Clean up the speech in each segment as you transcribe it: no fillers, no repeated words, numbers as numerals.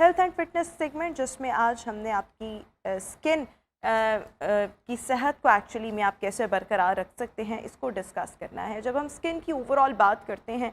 Health and fitness segment, जिसमें आज हमने आपकी स्किन की सेहत को एक्चुअली में आप कैसे बरकरार रख सकते हैं इसको डिस्कस करना है। जब हम स्किन की ओवरऑल बात करते हैं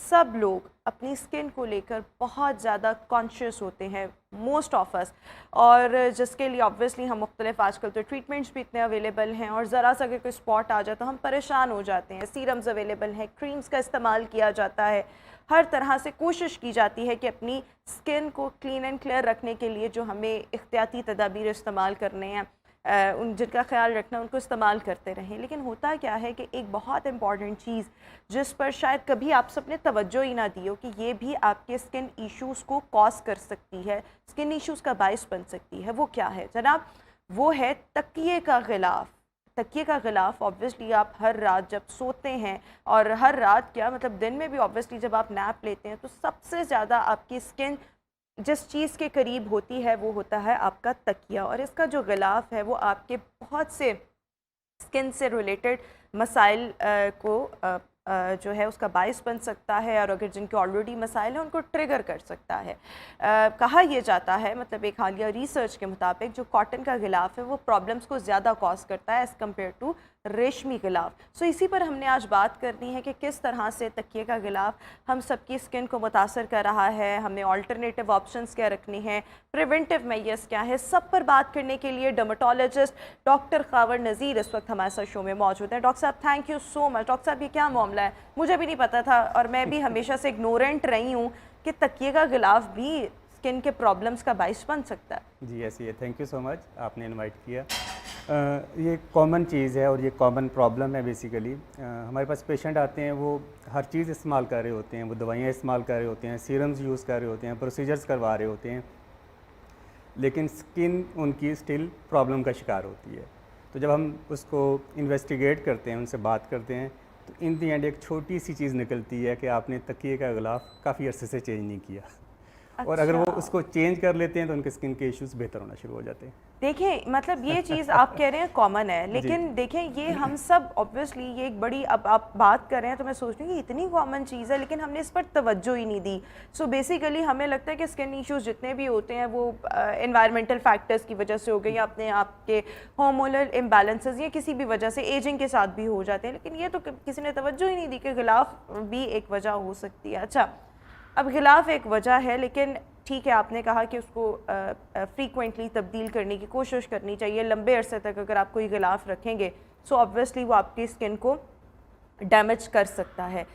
सब लोग अपनी स्किन को लेकर बहुत ज़्यादा कॉन्शियस होते हैं, मोस्ट ऑफ अस, और जिसके लिए ऑब्वियसली हम मुख्तलिफ आजकल तो ट्रीटमेंट्स भी इतने अवेलेबल हैं और ज़रा सा अगर कोई स्पॉट आ जाए तो हम परेशान हो जाते हैं। सीरम्स अवेलेबल हैं, क्रीम्स का इस्तेमाल किया जाता है, हर तरह से कोशिश की जाती है कि अपनी स्किन को क्लीन एंड क्लियर रखने के लिए जो हमें एहतियाती तदाबीर इस्तेमाल करने हैं, उन जिनका ख्याल रखना, उनको इस्तेमाल करते रहें। लेकिन होता क्या है कि एक बहुत इंपॉर्टेंट चीज़ जिस पर शायद कभी आप सबने तवज्जो ही ना दी हो कि ये भी आपके स्किन इश्यूज़ को कॉज कर सकती है, स्किन इश्यूज़ का बाइस बन सकती है, वो क्या है जनाब? वो है तकिए का गिलाफ। तकिए का गिलाफ ऑब्वियसली आप हर रात जब सोते हैं, और हर रात क्या मतलब दिन में भी ऑब्वियसली जब आप नैप लेते हैं, तो सबसे ज़्यादा आपकी स्किन जिस चीज़ के करीब होती है वो होता है आपका तकिया। और इसका जो गिलाफ है वो आपके बहुत से स्किन से रिलेटेड मसाइल को जो है उसका बाइस बन सकता है, और अगर जिनके ऑलरेडी मसाइल हैं उनको ट्रिगर कर सकता है। कहा यह जाता है, मतलब एक हालिया रिसर्च के मुताबिक, जो कॉटन का गिलाफ है वो प्रॉब्लम्स को ज़्यादा कॉज करता है एज़ कम्पेयर टू रेशमी गिलाफ। सो इसी पर हमने आज बात करनी है कि किस तरह से तकिए का गिलाफ हम सबकी स्किन को मुतासर कर रहा है, हमें ऑल्टरनेटिव ऑप्शंस क्या रखनी है, प्रिवेंटिव मेजर्स क्या है। सब पर बात करने के लिए डर्मेटोलॉजिस्ट डॉक्टर खावर नज़ीर इस वक्त हमारे साथ शो में मौजूद हैं। डॉक्टर साहब, thank you so much. Doctor साहब, ये क्या मामला है? मुझे भी नहीं पता था, और मैं भी हमेशा से इग्नोरेंट रही हूँ कि तकिए का गिलाफ भी स्किन के प्रॉब्लम्स का बाइस बन सकता है। जी ऐसी है, थैंक यू सो मच, आपने इनवाइट किया। ये कॉमन चीज़ है और ये कॉमन प्रॉब्लम है बेसिकली। हमारे पास पेशेंट आते हैं, वो हर चीज़ इस्तेमाल कर रहे होते हैं, वो दवाइयाँ इस्तेमाल कर रहे होते हैं, सीरम्स यूज़ कर रहे होते हैं, प्रोसीजर्स करवा रहे होते हैं, लेकिन स्किन उनकी स्टिल प्रॉब्लम का शिकार होती है। तो जब हम उसको इन्वेस्टिगेट करते हैं, उनसे बात करते हैं, तो इन दी एंड एक छोटी सी चीज़ निकलती है कि आपने तकिए का गिलाफ काफ़ी अरसे से चेंज नहीं किया। अच्छा। और अगर वो उसको चेंज कर लेते हैं तो उनके स्किन के इश्यूज बेहतर होना शुरू हो जाते हैं। देखें, मतलब ये चीज़ आप कह रहे हैं कॉमन है, लेकिन देखें ये हम सब ऑब्वियसली ये एक बड़ी, अब आप बात कर रहे हैं तो मैं सोच रही हूँ कि इतनी कॉमन चीज़ है लेकिन हमने इस पर तवज्जो ही नहीं दी। सो बेसिकली हमें लगता है कि स्किन इश्यूज़ जितने भी होते हैं वो एनवायरमेंटल फैक्टर्स की वजह से हो गए, या अपने आपके हार्मोनल इम्बैलेंसेस या किसी भी वजह से, एजिंग के साथ भी हो जाते हैं। लेकिन ये तो किसी ने तवज्जो ही नहीं दी कि गिलाफ भी एक वजह हो सकती है। अच्छा, अब गिलाफ एक वजह है, लेकिन ठीक है, आपने कहा कि उसको फ्रीक्वेंटली तब्दील करने की कोशिश करनी चाहिए। लंबे अरसे तक अगर आप कोई गिलाफ रखेंगे सो ऑब्वियसली वो आपकी स्किन को डैमेज कर सकता है।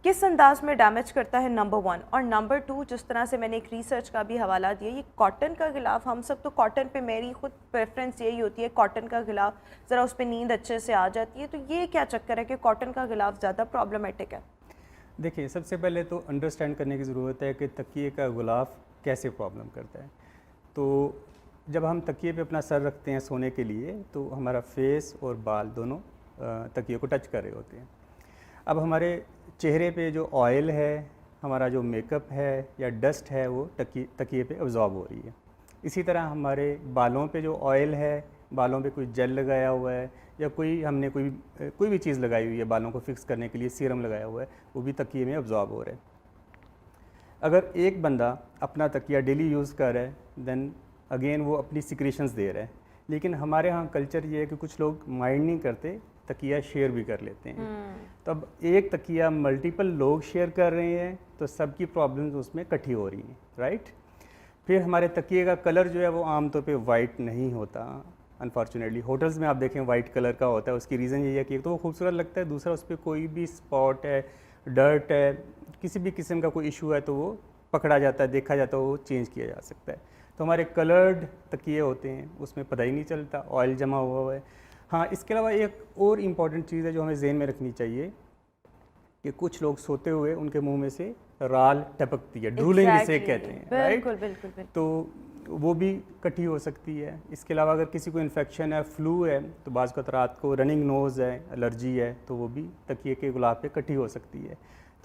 किस अंदाज में डैमेज करता है, नंबर वन। और नंबर टू, जिस तरह से मैंने एक रिसर्च का भी हवाला दिया, ये कॉटन का गिलाफ, हम सब तो कॉटन पे, मेरी खुद प्रेफरेंस यही होती है कॉटन का गिलाफ, ज़रा उस पर नींद अच्छे से आ जाती है। तो ये क्या चक्कर है कि कॉटन का गिलाफ ज़्यादा प्रॉब्लमेटिक है? देखिए, सबसे पहले तो अंडरस्टैंड करने की ज़रूरत है कि तकिए का गिलाफ कैसे प्रॉब्लम करता है। तो जब हम तकिए पे अपना सर रखते हैं सोने के लिए, तो हमारा फेस और बाल दोनों तकिए को टच कर रहे होते हैं। अब हमारे चेहरे पे जो ऑयल है, हमारा जो मेकअप है या डस्ट है, वो तकिए पे अब्जॉर्ब हो रही है। इसी तरह हमारे बालों पे जो ऑयल है, बालों पे कोई जेल लगाया हुआ है या हमने कोई भी चीज़ लगाई हुई है बालों को फिक्स करने के लिए, सीरम लगाया हुआ है, वो भी तकिए में अब्जॉर्ब हो रहा है। अगर एक बंदा अपना तकिया डेली यूज़ कर रहा है, देन अगेन वो अपनी सिक्रेशंस दे रहा है। लेकिन हमारे यहाँ कल्चर ये है कि कुछ लोग माइंड नहीं करते, तकिया शेयर भी कर लेते हैं। तो अब एक तकिया मल्टीपल लोग शेयर कर रहे हैं तो सबकी प्रॉब्लम्स उसमें इकट्ठी हो रही हैं, राइट। फिर हमारे तकिए का कलर जो है वो आमतौर पे वाइट नहीं होता, अनफॉर्चुनेटली। होटल्स में आप देखें वाइट कलर का होता है। उसकी रीज़न ये है कि एक तो वो खूबसूरत लगता है, दूसरा उस पर कोई भी स्पॉट है, डर्ट है, किसी भी किस्म का कोई इशू है तो वो पकड़ा जाता है, देखा जाता है, वो चेंज किया जा सकता है। तो हमारे कलर्ड तकिए होते हैं, उसमें पता ही नहीं चलता, ऑयल जमा हुआ है। हाँ, इसके अलावा एक और इम्पॉर्टेंट चीज़ है जो हमें ज़हन में रखनी चाहिए कि कुछ लोग सोते हुए उनके मुंह में से राल टपकती है, ड्रूलिंग जिसे कहते हैं, राइट। बिल्कुल। तो वो भी इकट्ठी हो सकती है। इसके अलावा अगर किसी को इन्फेक्शन है, फ्लू है, तो बाज़ रात को रनिंग नोज़ है, एलर्जी है, तो वो भी तकिए के गिलाफ पे इकट्ठी हो सकती है।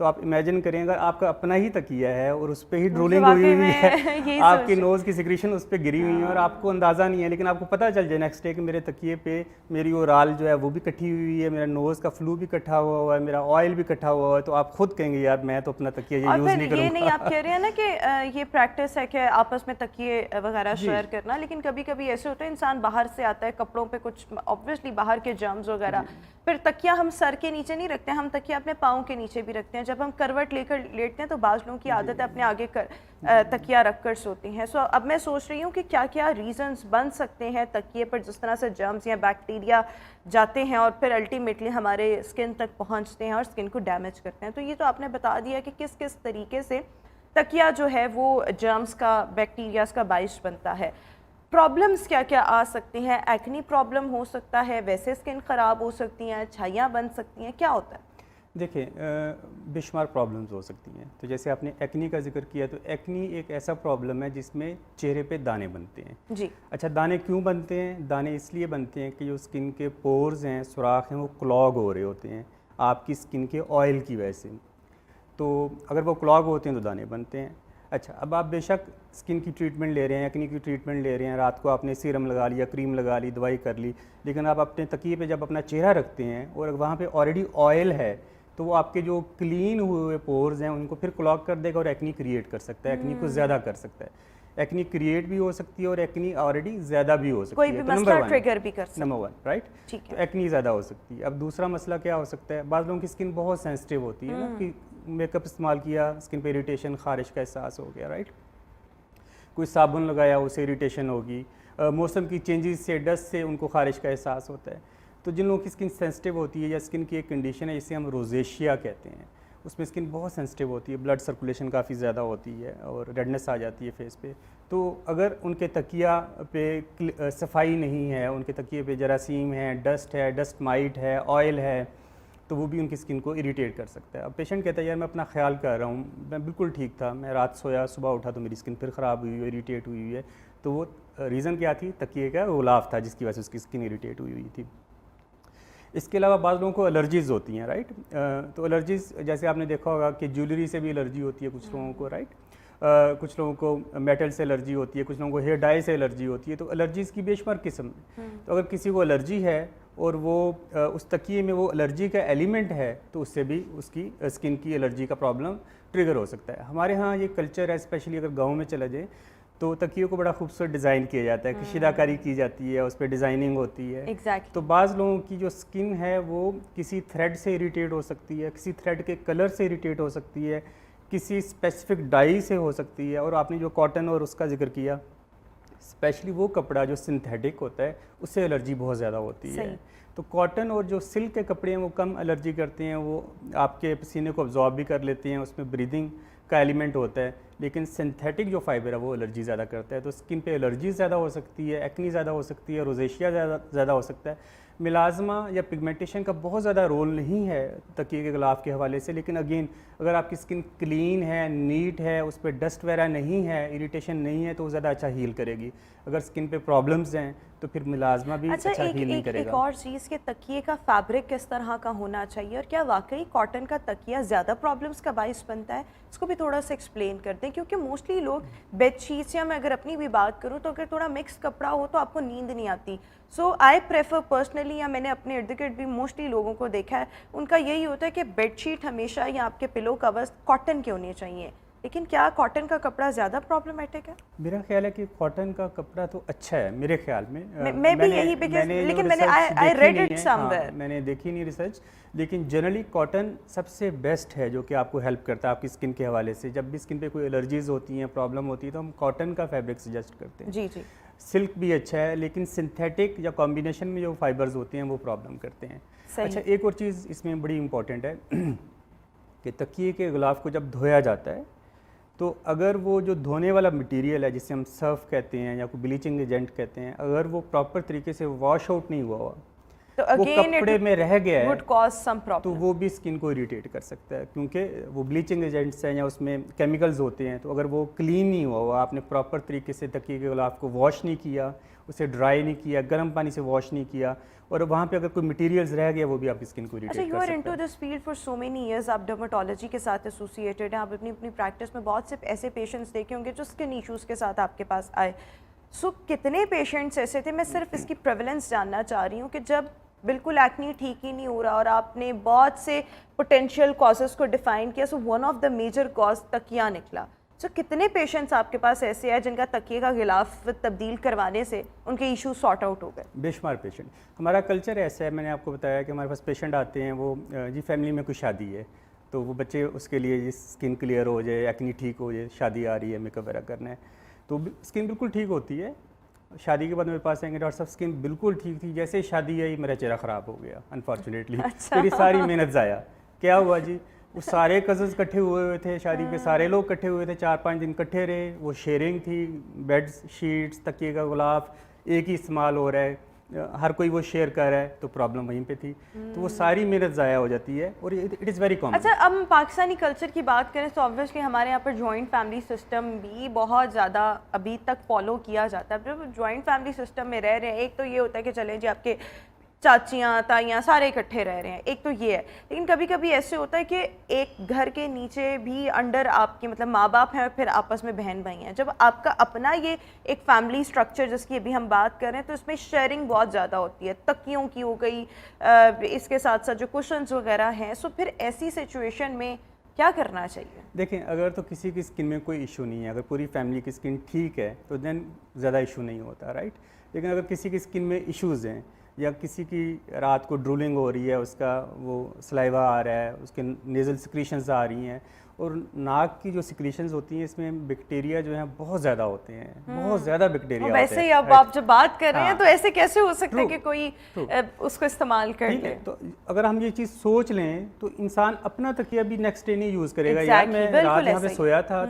तो आप इमेजिन करें अगर आपका अपना ही तकिया है और उस पर ही ड्रोलिंग वाकई हुई हुई में है, यही आपकी सोच- नोज़ की सिक्रीशन उस पर गिरी हुई है और आपको अंदाज़ा नहीं है, लेकिन आपको पता चल जाए नेक्स्ट डे कि मेरे तकिए पे मेरी वो राल जो है वो भी इकट्ठी हुई है, मेरा नोज़ का फ्लू भी इकट्ठा हुआ है, मेरा ऑयल भी इकट्ठा हुआ है, तो आप खुद कहेंगे यार मैं तो अपना तकिया ये और यूज़ फिर नहीं ये नहीं करूँगा। आप कह रहे हैं ना कि ये प्रैक्टिस है कि आपस में तकिए वगैरह शेयर करना, लेकिन कभी कभी ऐसे होता है इंसान बाहर से आता है, कपड़ों पे कुछ ऑब्वियसली बाहर के जर्म्स वगैरह, फिर तकिया हम सर के नीचे नहीं रखते हैं, हम तकिया अपने पाँव के नीचे भी रखते हैं। जब हम करवट लेकर लेटते हैं तो बाज़ लोगों की आदत है अपने आगे तकिया रख कर सोती हैं। सो अब मैं सोच रही हूँ कि क्या क्या रीज़न्स बन सकते हैं तकिए पर जिस तरह से जर्म्स या बैक्टीरिया जाते हैं और फिर अल्टीमेटली हमारे स्किन तक पहुँचते हैं और स्किन को डैमेज करते हैं। तो ये तो आपने बता दिया कि किस किस तरीके से तकिया जो है वो जर्म्स का, बैक्टीरियाज का बाइस बनता है। प्रॉब्लम्स क्या क्या आ सकती हैं? एक्नी प्रॉब्लम हो सकता है, वैसे स्किन ख़राब हो सकती हैं, छाइयाँ बन सकती हैं, क्या होता है? देखिए बेशुमार प्रॉब्लम्स हो सकती हैं। तो जैसे आपने एक्नी का जिक्र किया, तो एक्नी एक ऐसा प्रॉब्लम है जिसमें चेहरे पे दाने बनते हैं। जी। अच्छा, दाने क्यों बनते हैं? दाने इसलिए बनते हैं कि जो स्किन के पोर्स हैं, सुराख हैं, वो क्लॉग हो रहे होते हैं आपकी स्किन के ऑयल की वजह से। तो अगर वो क्लॉग होते हैं तो दाने बनते हैं। अच्छा, अब आप बेशक स्किन की ट्रीटमेंट ले रहे हैं, एक्नी की ट्रीटमेंट ले रहे हैं, रात को आपने सीरम लगा लिया, क्रीम लगा ली, दवाई कर ली, लेकिन आप अपने तकिए पे जब अपना चेहरा रखते हैं और वहाँ पे ऑलरेडी ऑयल है, तो वो आपके जो क्लीन हुए पोर्स हैं उनको फिर क्लॉग कर देगा और एक्नी क्रिएट कर सकता है, एक्नी को ज़्यादा कर सकता है। एक्नी क्रिएट भी हो सकती है और एक्नी ऑलरेडी ज़्यादा भी हो सकती कोई है। भी तो मसला नंबर ट्रिगर भी कर सकता नंबर वन, राइट? ठीक तो है। एक्नी ज़्यादा हो सकती है। अब दूसरा मसला क्या हो सकता है, बाज़ लोगों की स्किन बहुत सेंसिटिव होती है ना, कि मेकअप इस्तेमाल किया, स्किन पे इरिटेशन, खारिश का एहसास हो गया, राइट? कोई साबुन लगाया, उससे इरिटेशन होगी, मौसम की चेंजेस से, डस्ट से उनको खारिश का एहसास होता है। तो जिन लोगों की स्किन सेंसिटिव होती है या स्किन की एक कंडीशन है जिसे हम रोजेशिया कहते हैं, उसमें स्किन बहुत सेंसिटिव होती है, ब्लड सर्कुलेशन काफ़ी ज़्यादा होती है और रेडनेस आ जाती है फेस पे। तो अगर उनके तकिया पे सफाई नहीं है, उनके तकिए पे जरासीम है, डस्ट माइट है, ऑयल है, तो वो भी उनकी स्किन को इरिटेट कर सकता है। अब पेशेंट कहता है यार मैं अपना ख्याल कर रहा हूँ, मैं बिल्कुल ठीक था, मैं रात सोया, सुबह उठा तो मेरी स्किन फिर ख़राब हुई है, इरिटेट हुई हुई है। तो वो रीज़न क्या थी? तकिए का गुलाफ था जिसकी वजह से उसकी स्किन इरिटेट हुई हुई थी। इसके अलावा बाज़ लोगों को एलर्जीज़ होती हैं, राइट? तो एलर्जीज़ जैसे आपने देखा होगा कि ज्वेलरी से भी एलर्जी होती है कुछ लोगों को, राइट? कुछ लोगों को मेटल से एलर्जी होती है, कुछ लोगों को हेयर डाई से एलर्जी होती है। तो एलर्जीज़ की बेशुमार किस्म। तो अगर किसी को एलर्जी है और वो उस तकिए में वो एलर्जी का एलिमेंट है, तो उससे भी उसकी स्किन की एलर्जी का प्रॉब्लम ट्रिगर हो सकता है। हमारे यहाँ ये कल्चर है, स्पेशली अगर गाँव में चला जाए तो तकियों को बड़ा खूबसूरत डिज़ाइन किया जाता है, कशीदाकारी की जाती है, उस पर डिज़ाइनिंग होती है। Exactly. तो बाज़ लोगों की जो स्किन है वो किसी थ्रेड से इरिटेट हो सकती है, किसी थ्रेड के कलर से इरिटेट हो सकती है, किसी स्पेसिफिक डाई से हो सकती है। और आपने जो कॉटन और उसका जिक्र किया, स्पेशली वो कपड़ा जो सिंथेटिक होता है उससे एलर्जी बहुत ज़्यादा होती है। तो कॉटन और जो सिल्क के कपड़े हैं वो कम एलर्जी करते हैं, वो आपके पसीने को अब्जॉर्ब भी कर लेते हैं, उसमें ब्रीदिंग का एलिमेंट होता है। लेकिन सिंथेटिक जो फाइबर है वो एलर्जी ज़्यादा करता है। तो स्किन पे एलर्जी ज़्यादा हो सकती है, एक्नी ज़्यादा हो सकती है, रोजेशिया ज़्यादा हो सकता है। मिलाजमा या पिगमेंटेशन का बहुत ज़्यादा रोल नहीं है तकिए के गिलाफ के हवाले से, लेकिन अगेन अगर आपकी स्किन क्लीन है, नीट है, उस पर डस्ट वगैरह नहीं है, इरिटेशन नहीं है, तो वो ज़्यादा अच्छा हील करेगी। अगर स्किन पे प्रॉब्लम्स हैं तो फिर मिलाजमा भी अच्छा हील नहीं करेगा। एक और चीज़ के तकिए का फैब्रिक किस तरह का होना चाहिए और क्या वाकई कॉटन का तकिया ज़्यादा प्रॉब्लम्स का बाइस बनता है? इसको भी थोड़ा सा एक्सप्लेन कर दें, क्योंकि मोस्टली लोग बेडशीट्स, या मैं अगर अपनी भी बात करूँ तो अगर थोड़ा मिक्स कपड़ा हो तो आपको नींद नहीं आती। सो आई प्रेफर पर्सनली, या मैंने अपने इर्द गिर्द भी मोस्टली लोगों को देखा है, उनका यही होता है कि बेडशीट हमेशा या आपके पिलो कवर्स कॉटन के होने चाहिए। लेकिन क्या कॉटन का कपड़ा ज़्यादा प्रॉब्लमेटिक है? मेरा ख्याल है कि कॉटन का कपड़ा तो अच्छा है मेरे ख्याल में। मैं भी यही, लेकिन मैंने आई रेड इट समवेयर, मैंने देखी नहीं रिसर्च, लेकिन जनरली कॉटन सबसे बेस्ट है जो कि आपको हेल्प करता है आपकी स्किन के हवाले से। जब भी स्किन पे कोई एलर्जीज होती हैं, प्रॉब्लम होती है, तो हम कॉटन का फैब्रिक सजेस्ट करते हैं। जी जी। सिल्क भी अच्छा है, लेकिन सिंथेटिक या कॉम्बिनेशन में जो फाइबर्स होते हैं वो प्रॉब्लम करते हैं। अच्छा, एक और चीज़ इसमें बड़ी इंपॉर्टेंट है कि तकिए के गिलाफ को जब धोया जाता है, तो अगर वो जो धोने वाला मटेरियल है जिसे हम सर्फ कहते हैं या कोई ब्लीचिंग एजेंट कहते हैं, अगर वो प्रॉपर तरीके से वॉश आउट नहीं हुआ हुआ, तो वो again कपड़े में रह गया है would cause some तो problem. वो भी स्किन को इरिटेट कर सकता है, क्योंकि वो ब्लीचिंग एजेंट्स हैं या उसमें केमिकल्स होते हैं। तो अगर वो क्लीन नहीं हुआ, आपने प्रॉपर तरीके से तकिए के गुलाफ को वॉश नहीं किया, उसे ड्राई नहीं किया, गर्म पानी से वॉश नहीं किया, और वहाँ पे अगर कोई मटेरियल्स रह गया वो भी आपकी स्किन को अच्छा, इरिटेट यू कर आर सकता इनटू है। This field for so many years, आप डर्मेटोलॉजी के साथ एसोसिएटेड हैं, आप अपनी अपनी प्रैक्टिस में बहुत से ऐसे पेशेंट्स देखे होंगे जो स्किन इश्यूज़ के साथ आपके पास आए। सो कितने पेशेंट्स ऐसे थे, मैं सिर्फ इसकी प्रेवलेंस जानना चाह रही हूँ कि जब बिल्कुल एक्ने ठीक ही नहीं हो रहा और आपने बहुत से पोटेंशियल कॉजेज़ को डिफाइन किया, so one of the major cause तकिया निकला। सो कितने पेशेंट्स आपके पास ऐसे हैं जिनका तकिए का गिलाफ तब्दील करवाने से उनके इशू सॉर्ट आउट हो गए? बेशुमार पेशेंट। हमारा कल्चर ऐसा है, मैंने आपको बताया कि हमारे पास पेशेंट आते हैं, वो जी फैमिली में कोई शादी है, तो वो बच्चे उसके लिए जी स्किन क्लियर हो जाए, एक्ने ठीक हो जाए, शादी आ रही है, मेकअप वगैरह करना है, तो स्किन बिल्कुल ठीक होती है। शादी के बाद मेरे पास आएंगे, डॉक्टर साहब स्किन बिल्कुल ठीक थी, जैसे ही शादी आई मेरा चेहरा ख़राब हो गया अनफॉर्चुनेटली। अच्छा। मेरी सारी मेहनत ज़ाया। क्या हुआ जी, वो सारे कज़न्स इकट्ठे हुए थे शादी पे, सारे लोग इकट्ठे हुए थे, 4-5 दिन इकट्ठे रहे, वो शेयरिंग थी, बेड शीट्स, तकिए का गुलाफ एक ही इस्तेमाल हो रहा है, हर कोई वो शेयर कर रहा है, तो प्रॉब्लम वहीं पे थी। तो वो सारी मेहनत ज़ाया हो जाती है और इट इज़ वेरी कॉमन। अच्छा, अब हम पाकिस्तानी कल्चर की बात करें तो ऑब्वियसली हमारे यहाँ पर जॉइंट फैमिली सिस्टम भी बहुत ज़्यादा अभी तक फॉलो किया जाता है। जब जॉइंट फैमिली सिस्टम में रह रहे हैं, एक तो ये होता है कि चलें जी आपके चाचियाँ ताइयाँ सारे इकट्ठे रह रहे हैं, एक तो ये है, लेकिन कभी कभी ऐसे होता है कि एक घर के नीचे भी अंडर आपके मतलब माँ बाप हैं और फिर आपस में बहन भाई हैं। जब आपका अपना ये एक फैमिली स्ट्रक्चर जिसकी अभी हम बात कर रहे हैं, तो इसमें शेयरिंग बहुत ज़्यादा होती है, तकियों की हो गई, इसके साथ साथ जो कुशन्स वगैरह हैं। सो फिर ऐसी सिचुएशन में क्या करना चाहिए? देखें, अगर तो किसी की स्किन में कोई इशू नहीं है, अगर पूरी फैमिली की स्किन ठीक है तो देन ज़्यादा इशू नहीं होता, राइट। लेकिन अगर किसी की स्किन में इश्यूज़ हैं या किसी की रात को ड्रूलिंग हो रही है, उसका वो सलाइवा आ रहा है, उसके नेज़ल सिक्रीशंस आ रही हैं, और नाक की जो सिक्रीशंस होती हैं इसमें बैक्टीरिया जो है बहुत ज़्यादा होते हैं, बहुत ज़्यादा बैक्टीरिया वैसे ही अब आप जब बात कर रहे हैं तो ऐसे कैसे हो सकता है कि कोई उसको इस्तेमाल कर ले? तो अगर हम ये चीज़ सोच लें तो इंसान अपना तकिया भी नेक्स्ट डे नहीं यूज़ करेगा। यार मैं रात यहाँ पे सोया था,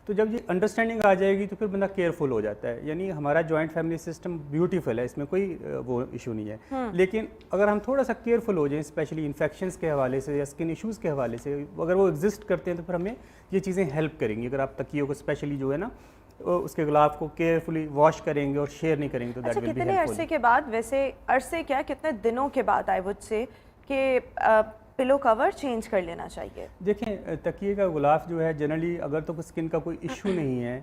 तो जब ये अंडरस्टैंडिंग आ जाएगी तो फिर बंदा केयरफुल हो जाता है। यानी हमारा जॉइंट फैमिली सिस्टम ब्यूटीफुल है, इसमें कोई वो इशू नहीं है। लेकिन अगर हम थोड़ा सा केयरफुल हो जाएं, स्पेशली इन्फेक्शंस के हवाले से या स्किन इश्यूज़ के हवाले से, अगर वो एग्जिस्ट करते हैं तो फिर हमें ये चीज़ें हेल्प करेंगी। अगर आप तकियों को स्पेशली जो है ना उसके गुलाफ को केयरफुली वॉश करेंगे और शेयर नहीं करेंगे तो दैट विल बी हेल्पफुल। कितने अरसे के बाद, वैसे अरसे क्या कितने दिनों के बाद आई वुड से कि पिलो कवर चेंज कर लेना चाहिए? देखें, तकिए का गुलाफ जो है जनरली अगर तो स्किन का कोई इशू नहीं है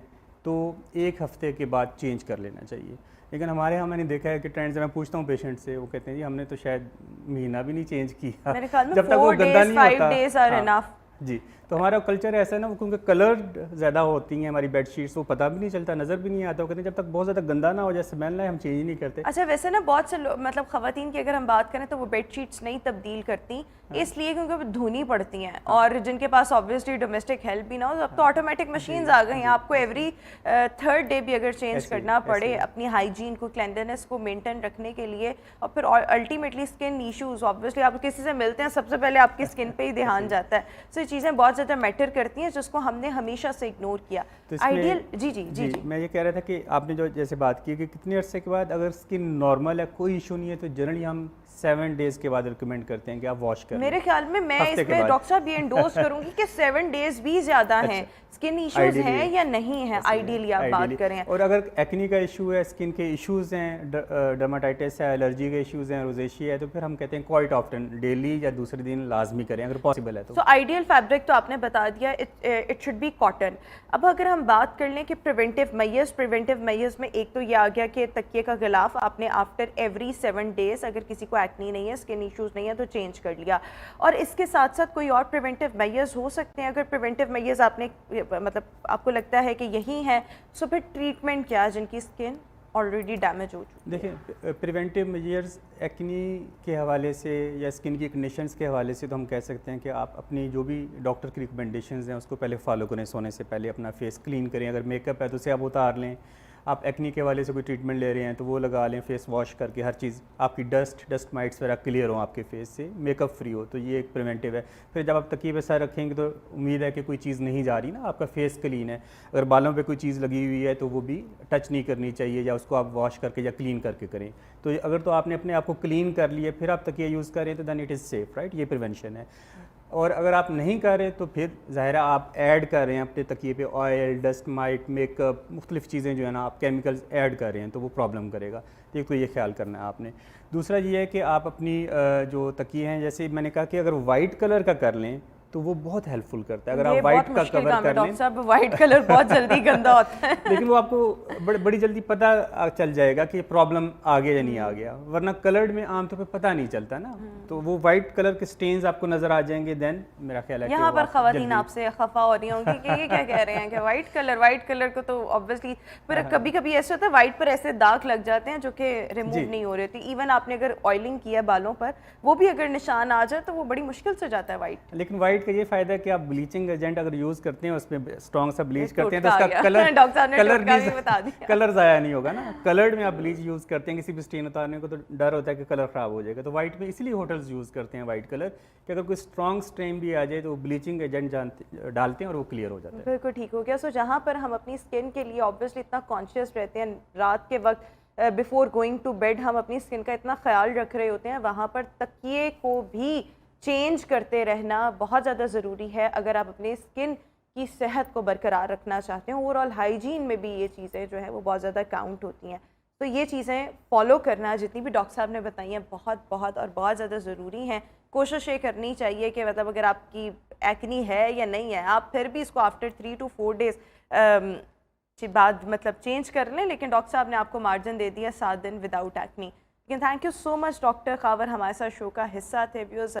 तो 1 हफ्ते के बाद चेंज कर लेना चाहिए। लेकिन हमारे यहाँ मैंने देखा है कि ट्रेंड से मैं पूछता हूँ पेशेंट से, वो कहते हैं जी हमने तो शायद महीना भी नहीं चेंज किया, मेरे ख्याल में जब तक वो गंदा नहीं होता। 5 days are enough। जी, तो हमारा कल्चर ऐसा है ना, वो क्योंकि कलर्ड ज़्यादा होती हैं हमारी बेडशीट्स, वो पता भी नहीं चलता, नज़र भी नहीं आता। वो कहते हैं जब तक बहुत ज़्यादा गंदा ना हो जाए, स्मेल ना, हम चेंज ही नहीं करते। अच्छा, वैसे ना बहुत से मतलब ख़वातीन की अगर हम बात करें तो वो बेडशीट्स नहीं तब्दील करती, इसलिए क्योंकि वो धुनी पड़ती हैं, और जिनके पास ऑब्वियसली डोमेस्टिक हेल्प भी ना हो, अब तो ऑटोमेटिक मशीन्स आ गई हैं, आपको एवरी 3rd डे भी अगर चेंज करना पड़े अपनी हाइजीन को, क्लेंलीनेस को मेंटेन रखने के लिए। और फिर अल्टीमेटली स्किन इश्यूज़, ऑब्वियसली आप किसी से मिलते हैं सबसे पहले आपकी स्किन पे ही ध्यान जाता है। सो ये चीज़ें बहुत ज़्यादा मैटर करती हैं जिसको हमने हमेशा से इग्नोर किया। आइडियल जी, मैं ये कह रहा था कि आपने जो जैसे बात की कि कितने अरसे के बाद अगर स्किन नॉर्मल है, कोई इशू नहीं है, तो जनरली हम 7 डेज के बाद रिकमेंड करते हैं कि आप वॉश करें। मेरे ख्याल में मैं इसमें डॉक्टर साहब ये एंडोर्स करूंगी कि 7 डेज भी ज़्यादा हैं। स्किन इश्यूज हैं या नहीं है, आइडियली आप बात करें। और अगर एक्ने का इशू है, स्किन के इश्यूज हैं, डर्माटाइटिस है, एलर्जी के इश्यूज हैं, रोजेशिया है, तो फिर हम कहते हैं क्वाइट ऑफ्टन डेली या दूसरे दिन लाजमी करें अगर पॉसिबल है तो। आइडियल फैब्रिक तो आपने बता दिया, इट शुड बी कॉटन। अब अगर हम बात कर लें कि प्रिवेंटिव मेजर्स में एक तो ये आ गया कि तकिए का गिलाफ आपने आफ्टर एवरी 7 डेज, अगर किसी को एक्ने नहीं है, स्किन इश्यूज नहीं है, तो चेंज कर लिया। और इसके साथ साथ कोई और प्रिवेंटिव मेजर्स हो सकते हैं? अगर प्रिवेंटिव मेजर्स आपने मतलब आपको लगता है कि यही है, सो फिर ट्रीटमेंट क्या है जिनकी स्किन ऑलरेडी डैमेज हो चुकी? देखिए, प्रिवेंटिव मेजर्स एक्ने के हवाले से या स्किन की कंडीशंस के हवाले से तो हम कह सकते हैं कि आप अपनी जो भी डॉक्टर की रिकमेंडेशंस हैं उसको पहले फॉलो करें। सोने से पहले अपना फेस क्लीन करें, अगर मेकअप है तो उसे आप उतार लें, आप एक्नी के वाले से कोई ट्रीटमेंट ले रहे हैं तो वो लगा लें, फेस वॉश करके हर चीज़ आपकी डस्ट माइट्स वगैरह क्लियर हो आपके फेस से, मेकअप फ्री हो, तो ये एक प्रिवेंटिव है। फिर जब आप तकिए पे सर रखेंगे तो उम्मीद है कि कोई चीज़ नहीं जा रही ना, आपका फेस क्लीन है। अगर बालों पे कोई चीज़ लगी हुई है तो वो भी टच नहीं करनी चाहिए, या उसको आप वॉश करके या क्लीन करके करें। तो अगर तो आपने अपने आप को क्लीन कर लिया फिर आप तकिया यूज़ करें तो then it is safe, right, ये प्रिवेंशन है। और अगर आप नहीं कर रहे तो फिर ज़ाहिर है आप ऐड कर रहे हैं अपने तकिए पे ऑयल, डस्ट माइट, मेकअप, मुख्तलिफ चीज़ें जो है ना आप केमिकल्स ऐड कर रहे हैं तो वो प्रॉब्लम करेगा। तो एक तो ये ख्याल करना है आपने। दूसरा ये है कि आप अपनी जो तकिए हैं, जैसे मैंने कहा कि अगर वाइट कलर का कर लें तो वो बहुत हेल्पफुल करता है। अगर आप वाइट का कवर कर लें, डॉक्टर साहब वाइट कलर बहुत जल्दी गंदा होता है लेकिन वो आपको बड़ी जल्दी पता चल जाएगा कि प्रॉब्लम आ गया या नहीं आ गया, वरना कलर्ड में आमतौर पे पता नहीं चलता ना। तो वो वाइट कलर के स्टेन्स आपको नजर आ जाएंगे, देन मेरा ख्याल है यहाँ पर खवातीन आपसे खफा हो रही होंगी कि ये क्या कह रहे हैं कि वाइट कलर को तो ऑब्वियसली फिर कभी कभी ऐसे होता है वाइट पर ऐसे दाग लग जाते हैं जो कि रिमूव नहीं हो रहे थे। इवन आपने अगर ऑयलिंग किया बालों पर, वो भी अगर निशान आ जाए तो वो बड़ी मुश्किल से जाता है वाइट। लेकिन वाइट का ये फायदा है कि आप ब्लीचिंग एजेंट अगर यूज करते हैं, उसमें स्ट्रॉन्ग सा ब्लीच करते हैं तो उसका कलर ज़ाया नहीं होगा ना। कलर्ड में आप ब्लीच यूज करते हैं किसी भी स्टेन उतारने को तो डर होता है कि कलर ख़राब हो जाएगा। तो वाइट में इसलिए होटल्स यूज़ करते हैं वाइट कलर कि अगर कोई स्ट्रॉन्ग स्ट्रेन भी आ जाए तो ब्लीचिंग एजेंट डालते हैं और वो क्लियर हो जाता है। बिल्कुल ठीक हो गया। सो जहाँ पर हम अपनी स्किन के लिए ऑब्वियसली इतना कॉन्शियस रहते हैं, रात के वक्त बिफोर गोइंग टू बेड हम अपनी स्किन का इतना ख्याल रख रहे होते हैं, वहाँ पर तकिए को भी चेंज करते रहना बहुत ज़्यादा ज़रूरी है अगर आप अपनी स्किन की सेहत को बरकरार रखना चाहते हैं। ओवरऑल हाइजीन में भी ये चीज़ें जो है वो बहुत ज़्यादा काउंट होती हैं। तो ये चीज़ें फॉलो करना जितनी भी डॉक्टर साहब ने बताई हैं बहुत ज़्यादा ज़रूरी हैं। कोशिश ये करनी चाहिए कि मतलब अगर आपकी एक्नी है या नहीं है, आप फिर भी इसको आफ्टर 3 to 4 डेज़ बाद मतलब चेंज कर लें, लेकिन डॉक्टर साहब ने आपको मार्जिन दे दिया 7 दिन विदाउट एक्नी। लेकिन thank you so much doctor Khawar, हमारे साथ शो का हिस्सा थे। व्यूअर्स